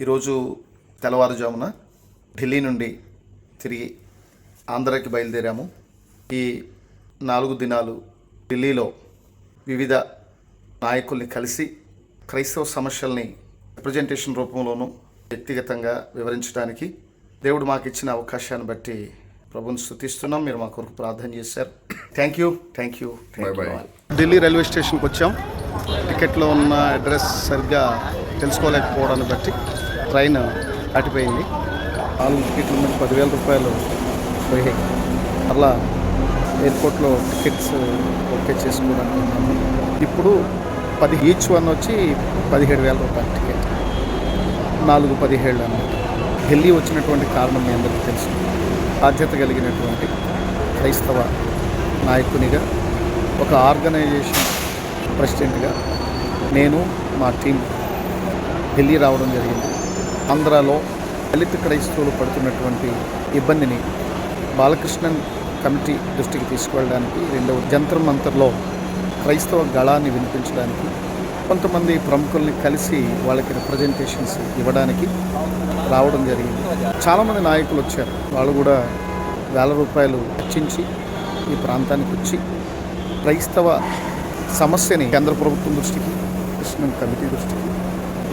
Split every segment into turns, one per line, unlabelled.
ఈరోజు తెల్లవారుజామున ఢిల్లీ నుండి తిరిగి ఆంధ్రాకి బయలుదేరాము. ఈ 4 దినాలు ఢిల్లీలో వివిధ నాయకుల్ని కలిసి క్రైస్తవ సమస్యల్ని రిప్రజెంటేషన్ రూపంలోనూ వ్యక్తిగతంగా వివరించడానికి దేవుడు మాకు ఇచ్చిన అవకాశాన్ని బట్టి ప్రభుని స్తుతిస్తున్నాం. మీరు మా కొరకు ప్రార్థన చేశారు. Thank you. ఢిల్లీ రైల్వే స్టేషన్కి వచ్చాం. టికెట్లో ఉన్న అడ్రస్ సరిగ్గా తెలుసుకోలేకపోవడాన్ని బట్టి ట్రైన్ దాటిపోయింది. 4 టికెట్ల మీద 10,000 రూపాయలు పోయాయి. అలా ఎయిర్పోర్ట్లో టికెట్స్ ఓకే చేసుకోవడానికి ఉన్నాము. ఇప్పుడు 10 ఈచ్ వన్ వచ్చి 17,000 రూపాయల టికెట్, 4-17 అన్నమాట. ఢిల్లీ వచ్చినటువంటి కారణం మీ అందరికీ తెలుసు. బాధ్యత కలిగినటువంటి క్రైస్తవ నాయకునిగా, ఒక ఆర్గనైజేషన్ ప్రెసిడెంట్గా నేను మా టీం ఢిల్లీ రావడం జరిగింది. ఆంధ్రాలో దళిత క్రైస్తవులు పడుతున్నటువంటి ఇబ్బందిని బాలకృష్ణన్ కమిటీ దృష్టికి తీసుకువెళ్ళడానికి, రెండవ జంతర్ మంతర్లో క్రైస్తవ గళాన్ని వినిపించడానికి, కొంతమంది ప్రముఖుల్ని కలిసి వాళ్ళకి రిప్రజెంటేషన్స్ ఇవ్వడానికి రావడం జరిగింది. చాలామంది నాయకులు వచ్చారు. వాళ్ళు కూడా ₹1,000 వెచ్చించి ఈ ప్రాంతానికి వచ్చి క్రైస్తవ సమస్యని కేంద్ర ప్రభుత్వం దృష్టికి, కృష్ణన్ కమిటీ దృష్టికి,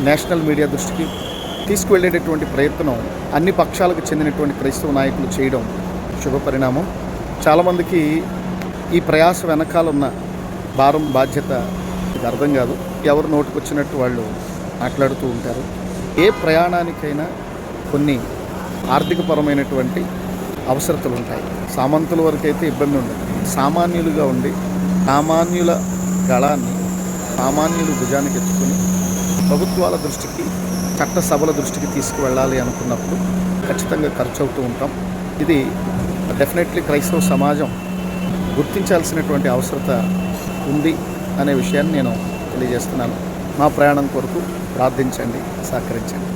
నేషనల్ మీడియా దృష్టికి తీసుకువెళ్ళేటటువంటి ప్రయత్నం అన్ని పక్షాలకు చెందినటువంటి క్రైస్తవ నాయకులు చేయడం శుభ పరిణామం. చాలామందికి ఈ ప్రయాస వెనకాల ఉన్న భారం, బాధ్యత ఇది అర్థం కాదు. ఎవరు నోటుకొచ్చినట్టు వాళ్ళు మాట్లాడుతూ ఉంటారు. ఏ ప్రయాణానికైనా కొన్ని ఆర్థికపరమైనటువంటి అవసరతలు ఉంటాయి. సామంతుల వరకు అయితే ఇబ్బంది ఉండదు. సామాన్యులుగా ఉండి సామాన్యుల గళాన్ని సామాన్యులు భుజానికి ఎత్తుకుని ప్రభుత్వాల దృష్టికి, చట్ట సభల దృష్టికి తీసుకువెళ్ళాలి అనుకున్నప్పుడు ఖచ్చితంగా ఖర్చు అవుతూ ఉంటాం. ఇది డెఫినెట్లీ క్రైస్తవ సమాజం గుర్తించాల్సినటువంటి అవసరత ఉంది అనే విషయాన్ని నేను తెలియజేస్తున్నాను. మా ప్రయాణం కొరకు ప్రార్థించండి, సహకరించండి.